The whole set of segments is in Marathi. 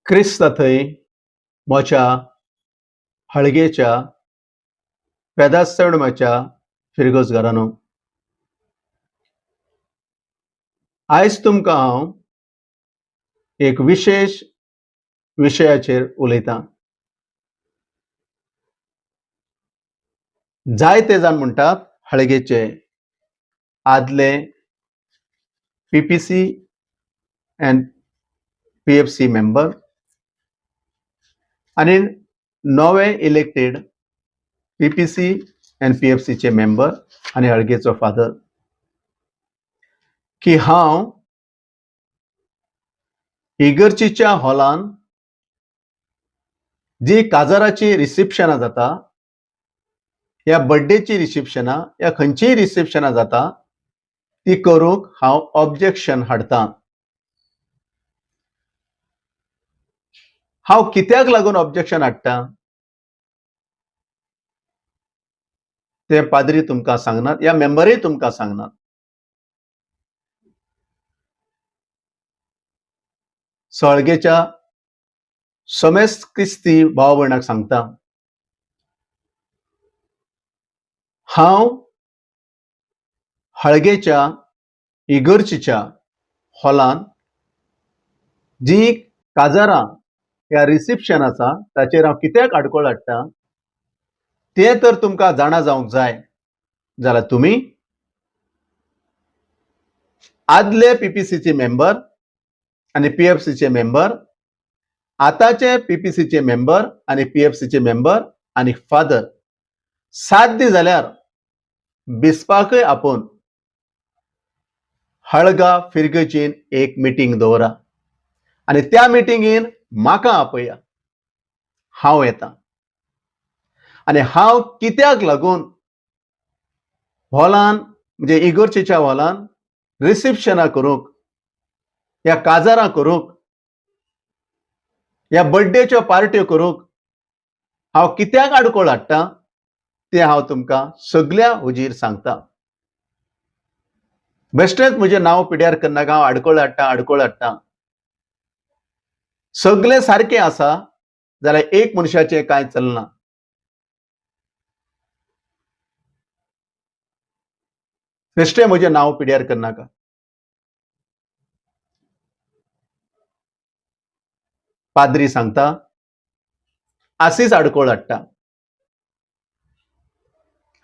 क्रिस्त थंय मोच्या हळगेच्या पेदास्तवणमाच्या फिरगोसगारांनो, आयज तुमकां हांव एक विशेष विशयाचेर उलयतां. जायते जाण म्हणटात हळगेचे आदले पीपीसी एंड पीएफसी मेंबर आनी नवे इलेक्टेड पीपीसी एंड पीएफसीचे मेंबर आनी हळगेचो फादर की हांव इगर्जीच्या हॉलान जी काजाराची रिसेप्शनां जाता, या बर्थडेची रिसेप्शनां या खंयचीय रिसेप्शनां जाता ती करूंक हांव ऑब्जेक्शन हाडटां. हांव कित्याक लागून ऑब्जेक्शन हाडटां ते पाद्री तुमकां सांगनात, या मेंबरूय तुमकां सांगनात. हळगेच्या समेस्त क्रिस्ती भाव भयणाक सांगता, हांव हळगेच्या इगर्जीच्या हॉलान जी काजारां ह्या रिसेप्शन आसा ताचेर हांव कित्याक आडखळ हाडटां तें तर तुमकां जाणा जावंक जाय जाल्यार तुमी आदले पीपीसीचे मेंबर आनी पीएफसीचे मेंबर, आताचे पीपीसीचे मेंबर आनी पीएफसीचे मेंबर आनी फादर साध्य जाल्यार बिस्पाकय आपोवन हळगा फिरगेचीन एक मिटींग दवरा आनी त्या मिटींगेन म्हाका आपया. हांव येतां आनी हांव कित्याक लागून हॉलान म्हणजे इगर्जेच्या हॉलान रिसेप्शनां करूंक, या काजारां करूंक, या बर्थडेच्यो पार्ट्यो करूंक हांव कित्याक आडखळ हाडटां तें हांव तुमकां सगळ्या हुजीर सांगतां. बेश्टेंच म्हजें नांव पिड्यार करनाका, हांव आडखळ हाडटां. सगळें सारकें आसा जाल्यार एक मनशाचें कांय चलना. बेश्टें म्हजें नांव पिड्यार करनाका. पाद्री सांगता, आसीच आडखळ हाडटा.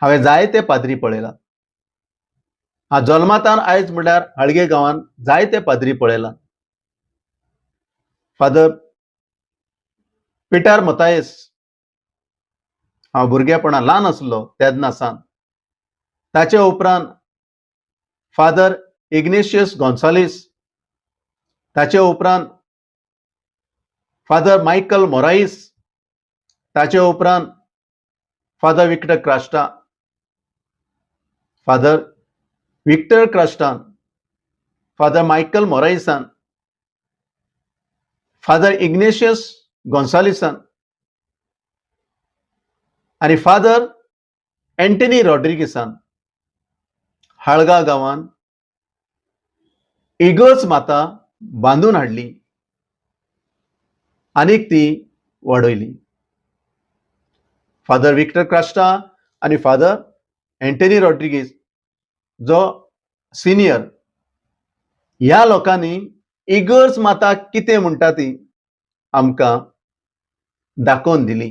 हांवें जायते पाद्री पळयला. हांव जल्मातान आयज म्हळ्यार हळगे गांवांत जायते पाद्री पळयला. फादर पिटर मतायस, हांव भुरगेपणां ल्हान आसलो तेन्नासान. ताचे उपरांत फादर इग्नेशियस गॉन्सालीस, ताचे उपरांत फादर मायकल मोराईस, ताचे उपरांत फादर विक्टर क्रास्टा. फादर विक्टर क्रास्टान, फादर मायकल मोराईसान, फादर इग्नेशियस गॉन्सालिसान आनी फादर एंटनी रॉड्रिगीसान हळगा गांवांत इगर्ज माता बांदून हाडली आनीक ती वाडयली. फादर विक्टर क्रास्टा आनी फादर एंटनी रॉड्रिगीज जो सिनियर, ह्या लोकांनी इगर्ज माता कितें म्हणटा ती आमकां दाखोवन दिली.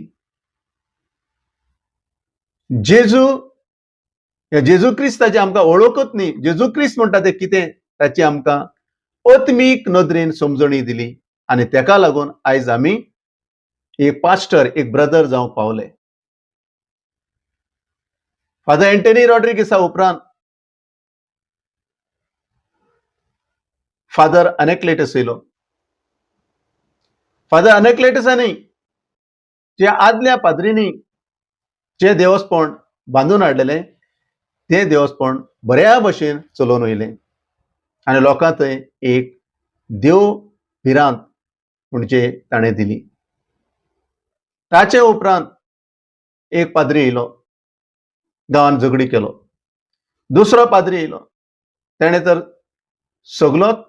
जेजू क्रिस्ताची आमकां वळखूच न्ही, जेजू क्रिस्त म्हणटा तें कितें ताची आमकां आत्मीक नदरेन समजणी दिली आनी तेका लागून आयज आमी एक पास्टर, एक ब्रदर जावंक पावले. फादर एंटनी रॉड्रिगीसा उपरांत फादर अनेक्लेटस येयलो. फादर अनेक्लेटसांनी जे आदल्या पाद्रींनी जे देवस्थान बांदून हाडलेलें तें देवस्थान बऱ्या भशेन चलोवन वयलें आनी लोकांक थंय एक देव भिरांत म्हणजे ताणें दिली. ताचे उपरांत एक पाद्री येयलो, गांवांत झगडी केलो. दुसरो पाद्री येयलो, तेणें तर सगळोच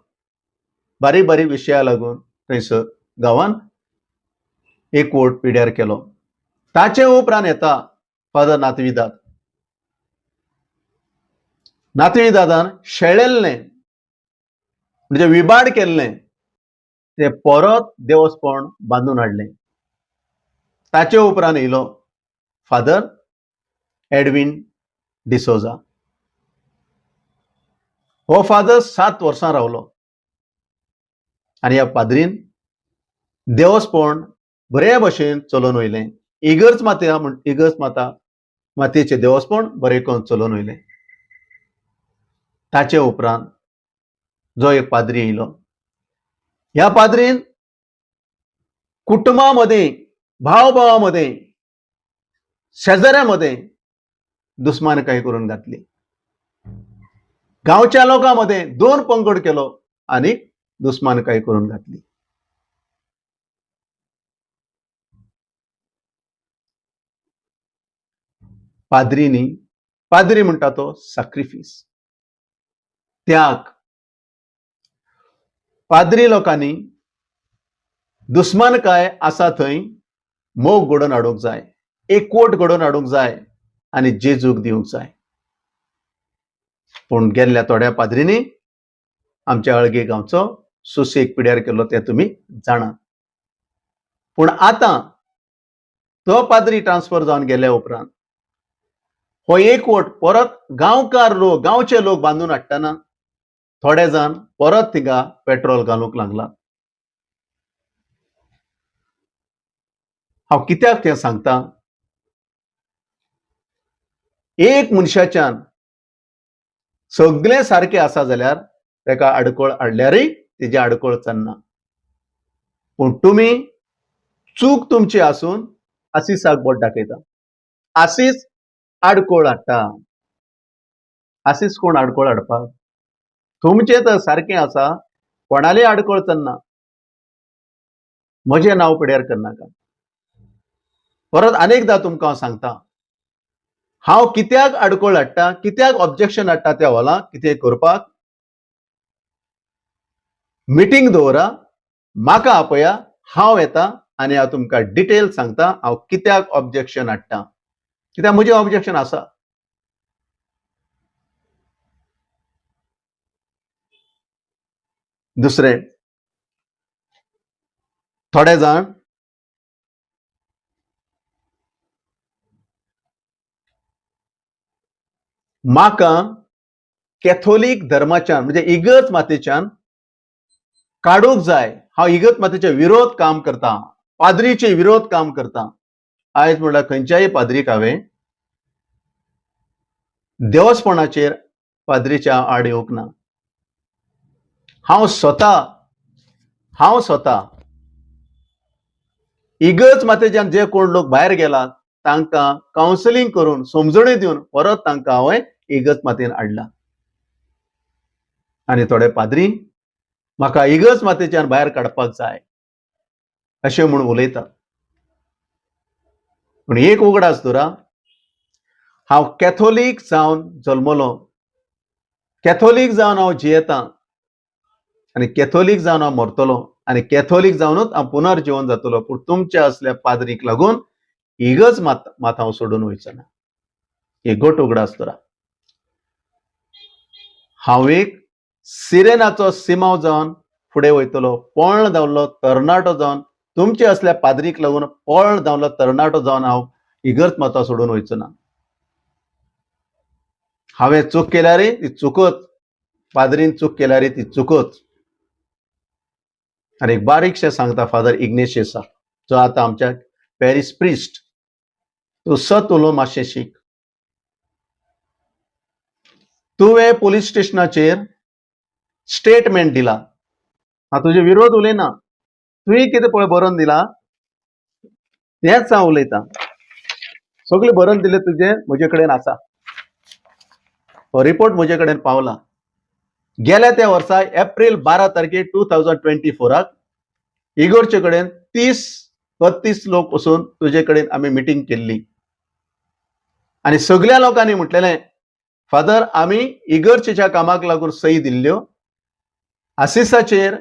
बारीक बारीक विशयाक लागून थंयसर गांवांत एकवट पिड्यार केलो. ताचे उपरांत येता फादर नातविदाद. नातविदादान शेळिल्लें म्हणजे विबाड केल्लें ते परत देवस्थान बांदून हाडलें. ताचे उपरांत येयलो फादर एडविन डिसोजा. हो फादर 7 वर्सां रावलो आनी ह्या पाद्रीन देवस्थान बरे भशेन चलोवन वयलें. इगर्ज मातेचें देवस्थान बरें करून चलोवन वयलें. ताचे उपरांत जो एक पाद्री येयलो, ह्या पाद्रीन कुटुंबामध्ये, भावामध्ये, शेजाऱ्यामध्ये दुस्मानकाय करून घातली. गांवच्या लोकांमध्ये 2 पंगड केलो आनी दुस्मानकाय करून घातली. पाद्री म्हणटा तो सॅक्रिफीस, त्याग. पाद्री लोकांनी दुस्मानकाय आसा थंय मोग घडोवन हाडूंक जाय, एकवट घडोवन हाडूंक जाय आनी जेजूक दिवंक जाय. पूण गेल्ल्या थोड्या पाद्रींनी आमच्या अळगे गांवचो सुसेग पिड्यार केलो तें तुमी जाणात. पूण आतां तो पाद्री ट्रान्सफर जावन गेल्या उपरांत हो एकवट परत गांवकार लोक, गांवचे लोक बांदून हाडटना थोडे जाण परत थिंगा पेट्रोल घालूंक लागला. हांव कित्याक तें सांगता? एक मनशाच्यान सगळें सारकें आसा जाल्यार तेका आडकोळ हाडल्यारय तेजी आडकोळ चलना. पूण तुमी चूक तुमची आसून आशिसाक बोट दाखयता. आशीस आडकोळ हाडटा. आशीस कोण आडकोळ हाडपाक? तुमचें तर सारकें आसा, कोणाली आडकोळ चलना. म्हजें नांव पिड्यार करनाका. परत अनेकदां तुमकां हांव सांगता, हांव कित्याक आडकोळ हाडटा, कित्याक ऑब्जेक्शन हाडटा त्या हॉलाक कितें करपाक? मिटींग दवरा, म्हाका आपया, हांव येता आनी हांव तुमकां डिटेल सांगता हांव कित्याक ऑब्जेक्शन हाडटा. कित्याक म्हजें ऑब्जेक्शन आसा. दुसरें, थोडे जाण म्हाका कॅथोलीक धर्माच्यान म्हणजे इगर्ज मातेच्यान काडूंक जाय, हांव इगर्ज मातेचे विरोध काम करता, पाद्रीचे विरोध काम करता. आयज म्हणल्यार खंयच्याय पाद्रीक हांवें देवस्थानाचेर पाद्रीच्या आड येवंक ना. हांव स्वता इगर्ज मातेच्यान जे कोण लोक भायर गेलात तांकां कावन्सिलींग करून समजणी दिवन परत तांकां हांवें इगर्ज मातेन हाडला. आनी थोडे पाद्री म्हाका इगर्ज मातेच्यान भायर काडपाक जाय अशें म्हूण उलयतात. पूण एक उगडास धरा, हांव कॅथोलीक जावन जल्मलो, कॅथोलीक जावन हांव जियेतां आनी कॅथोलीक जावन हांव मरतलो आनी कॅथोलीक जावनूच हांव पुनर्जीवन जातलो. पूण तुमच्या असल्या पाद्रीक लागून इगर्ज मात हांव सोडून वयचो ना. एक गोट उगडास धरा. हांव एक सिरेनाचो सिमांव जावन फुडें वयतलो, पोळण धांवलो तरणाटो जावन, तुमचे असल्या पाद्रीक लागून पोळण धांवलो तरणाटो जावन हांव इगर्ज माता सोडून वयचो ना. हांवें चूक केल्यारय ती चुकच, पाद्रीन चूक केल्यारय ती चुकच. आनी एक बारीकशें सांगता फादर इग्नेशियसाक, जो आतां आमच्या पॅरिस प्रिस्ट. तूं सत उलोवन मातशें शीक. तुवें पुलीस स्टेशनाचेर स्टेटमेंट दिला, हांव तुजे विरोध उलयना, तुवें कितें पळय बरोवन दिला तेंच हांव उलयतां. सगळें बरोवन दिलें तुजें म्हजे कडेन आसा. हो रिपोर्ट म्हजे कडेन पावला. गेल्या त्या वर्सा एप्रील 12 तारखेक 2024 इगोर्चे कडेन 30-32 लोक वचून तुजे कडेन आमी मिटींग केल्ली आनी सगळ्या लोकांनी म्हटलेलें, फादर आमी इगर्चेच्या कामाक लागून सही दिल्ल्यो, आशिसाचेर,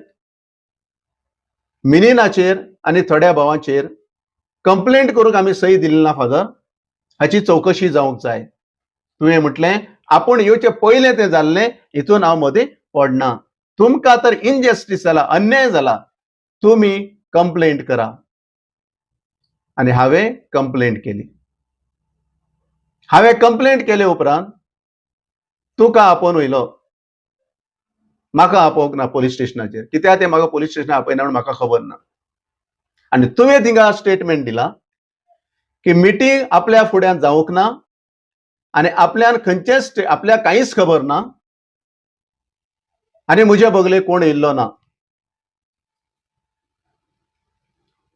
मिनिनाचेर आनी थोड्या भावांचेर कंप्लेंट करूंक आम्ही सही दिली ना फादर, हाची चौकशी जावंक जाय. तुवें म्हटलें आपूण येवचे पयलें तें जाल्लें, हितून हांव मदीं पडना. तुमकां तर इनजस्टीस जाला, अन्याय जाला, तुमी कंप्लेंट करा. आनी हांवें कंप्लेंट केली. हांवें कंप्लेंट केले उपरांत तुका आपोवन वयलो, म्हाका आपोवंक ना पुलीस स्टेशनाचेर. कित्याक ते म्हाका पुलीस स्टेशनार आपयना म्हूण म्हाका खबर ना. आनी तुवें थिंगा स्टेटमेंट दिला की मिटींग आपल्या फुड्यान जावंक ना आनी आपल्यान खंयचेच आपल्याक कांयच खबर ना आनी म्हजे बगले कोण येयल्लो ना.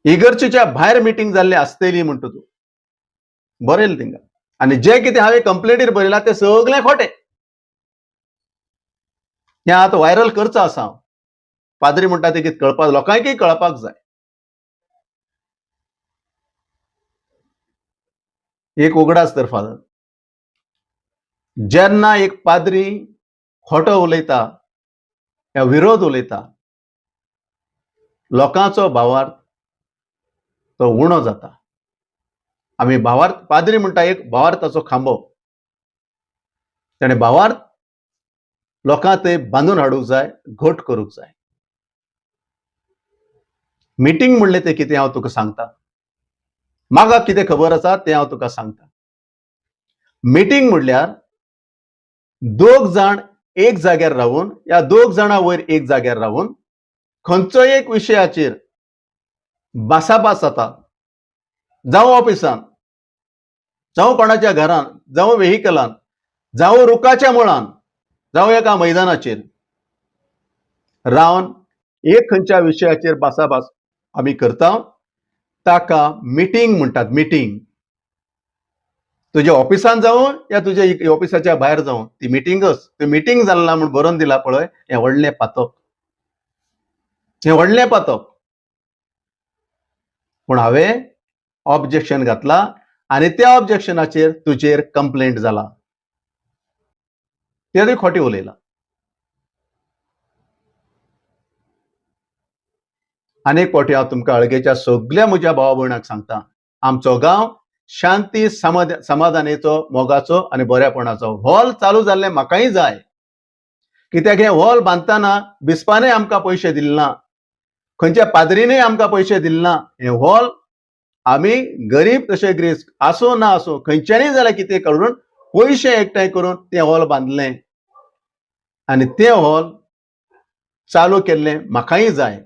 इगर्जेच्या भायर मिटींग जाल्ली आसतली म्हणटा तूं बरयलें थिंगा. आनी जें कितें हांवें कंप्लेंटीर बरयलां तें सगळें खोटें. हें आतां व्हायरल करचो आसा हांव. पाद्री म्हणटा ते कितें कळपाक, लोकांकय कळपाक जाय. एक उगडास तर फादर, जेन्ना एक पाद्री खोटो उलयता या विरोध उलयता, लोकांचो भावार्थ तो उणो जाता. आमी भावार्थ, पाद्री म्हणटा एक भावार्थाचो खांबो. ताणें भावार्थ लोकांक थंय बांदून हाडूंक जाय, घट करूंक जाय. मिटींग म्हणलें तें कितें हांव तुका सांगता. म्हाका कितें खबर आसा तें हांव तुका सांगता. मिटींग म्हणल्यार दोग जाण एक जाग्यार रावून या दोग जाणां वयर एक जाग्यार रावून खंयचोय एक विशयाचेर भासाभास जाता, जावं ऑफिसांत, जावं कोणाच्या घरान, जावं व्हेहिकलान, जावं रुखाच्या मुळान, जावं एका मैदानाचेर रावन एक खंयच्या विशयाचेर भासाभास आमी करता, ताका मिटींग म्हणटात. मिटींग तुज्या ऑफिसान जावं या तुज्या ऑफिसाच्या भायर जावं ती मिटींगच. ती मिटींग जाल्ना म्हूण बरोवन दिला पळय, हें व्हडलें पातक. हें व्हडलें पातक. पूण हांवें ऑब्जेक्शन घातला आनी त्या ऑब्जेक्शनाचेर तुजेर कंप्लेंट जाला. तें खोटें उलयलां. आनीक फावटी हांव तुमकां अळगेच्या सगळ्या म्हज्या भावा भयणांक सांगता, आमचो गांव शांती समाधानेचो, मोगाचो आनी बऱ्यापणाचो. हॉल चालू जाल्लें म्हाकाय जाय. कित्याक हें हॉल बांदतना बिस्पानय आमकां पयशे दिले ना, खंयच्या पाद्रीनय आमकां पयशे दिले ना. हें हॉल आमी गरीब तशे ग्रेस्त आसूं ना आसूं खंयच्यानय जाल्यार कितें करून पयशे एकठांय करून तें हॉल बांदलें आनी तें हॉल चालू केल्लें म्हाकाय जाय.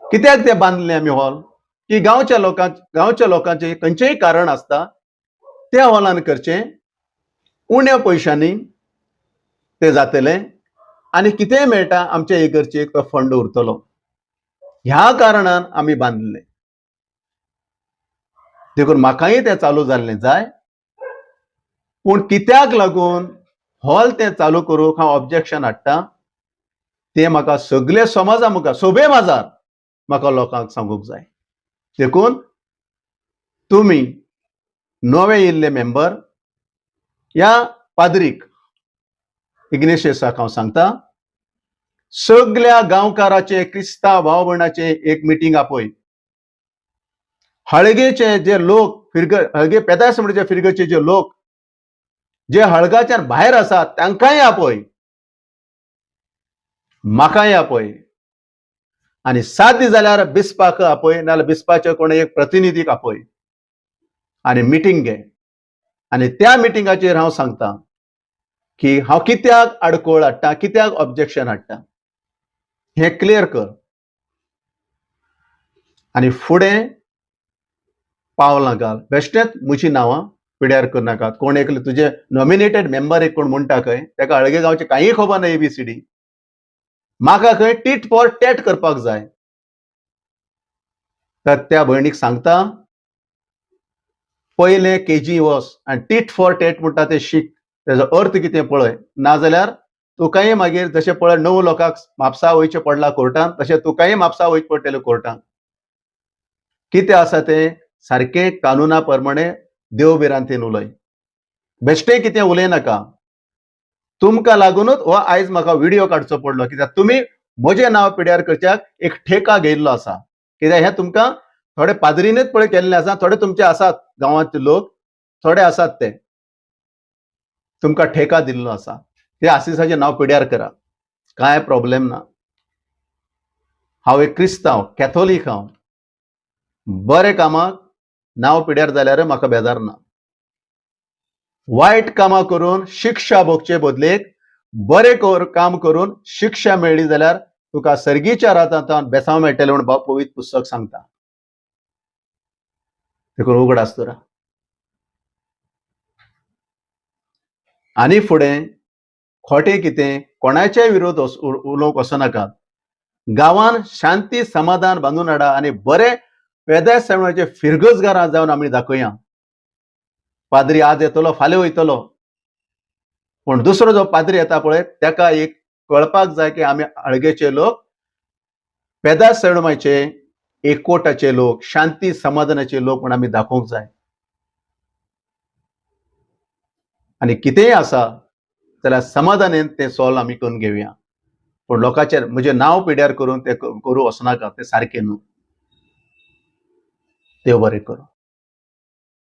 कित्याक तें बांदलें आमी हॉल? की गांवच्या लोकांचें खंयचेंय कारण आसता, त्या हॉलान करचें, उण्या पयशांनी तें जातलें आनी कितेंय मेळटा आमच्या इगर्जेक तो फंड उरतलो. ह्या कारणान आमी बांदलें. देखून म्हाकाय तें चालू जाल्लें जाय. पूण कित्याक लागून हॉल तें चालू करूंक हांव ऑब्जेक्शन हाडटा तें म्हाका सगळे समाजा मुखार, सोबे माजार म्हाका लोकांक सांगूंक जाय. देखून तुमी नवे येयल्ले मेंबर या पाद्रीक इग्नेशियसाक हांव सांगता, सगळ्या गांवकाराचे, क्रिस्तांव भाव भयणाचे एक मिटींग आपय. हळगेचे जे लोक, हळगे पेदास म्हणचे फिरगेचे जे लोक जे हळगाच्यान भायर आसात तांकांय आपय, म्हाकाय आपय. आनी साध्य जाल्यार बिस्पाक आपय, नाल्यार बिस्पाच्या कोण एक प्रतिनिधीक आपय आनी मिटींग घे. आनी त्या मिटींगाचेर हांव सांगता की हांव कित्याक आडखळ हाडटा, कित्याक ऑब्जेक्शन हाडटा हें क्लियर कर. आनी फुडें पावलां घाल. बेश्टेंच म्हजीं नांवां पिड्यार करनाकात. कोण एक तुजे नॉमिनेटेड मेंबर एक कोण म्हणटा खंय, ताका अळगे गांवचे कांय खबर ना ABCD. म्हाका खंय टीट फॉर टॅट करपाक जाय. तर त्या भयणीक सांगता, पयलें KG वच आनी टीट फॉर टॅट म्हणटा तें शीक. तेजो अर्थ कितें पळय. नाजाल्यार तुकाय मागीर जशें पळय 9 लोकांक म्हापसा वयचें पडलां कोर्टांत, तशें तुकाय म्हापसा वयचें पडटलें कोर्टांत. कितें आसा तें सारकें कानुना प्रमाणे देवबिरांतीन उलय. बेश्टें कितें उलयनाका. तुमकां लागूनच हो आयज म्हाका व्हिडिओ काडचो पडलो, कित्याक तुमी म्हजें नांव पिड्यार करच्याक एक ठेका घेयल्लो आसा. कित्याक हे तुमकां थोडे पाद्रीनच पळय केल्ले आसा, थोडे तुमचे आसात गांवांतले लोक, थोडे आसात ते तुमकां ठेका दिल्लो आसा. ते आशिसाचें नांव पिड्यार करा, कांय प्रॉब्लेम ना. हांव एक क्रिस्तांव, कॅथोलीक हांव. बरे कामाक नांव पिड्यार जाल्यार म्हाका बेजार ना. वायट कामां करून शिक्षा भोगचे बदलेक बरे काम करून शिक्षा मेळ्ळी जाल्यार तुका सर्गीच्या रातांत बेसांव मेळटलें म्हूण पवित्र पुस्तक सांगता. देखून उगडास दवरा. आनी फुडें खोटें कितें कोणाच्याय विरोध उलोवंक वचनाकात. गांवांत शांती समाधान बांदून हाडा आनी बरे पेदेस्थानाचे फिरगजगारां जावन आमी दाखोवया. पाद्री आज येतलो फाल्यां वयतलो, पूण दुसरो जो पाद्री येता पळय ताका एक कळपाक जाय की आमी आळगेचे लोक पेदास्थानाचे एकवटाचे लोक, शांती समाधानाचे लोक म्हूण आमी दाखोवंक जाय. आनी कितेंय आसा जाल्यार समाधानान तें सॉल्व आमी करून घेवया. पूण लोकांचेर म्हजें नांव पिड्यार करून तें करूं वचनाका, तें सारकें न्हू. देव बरें करूं.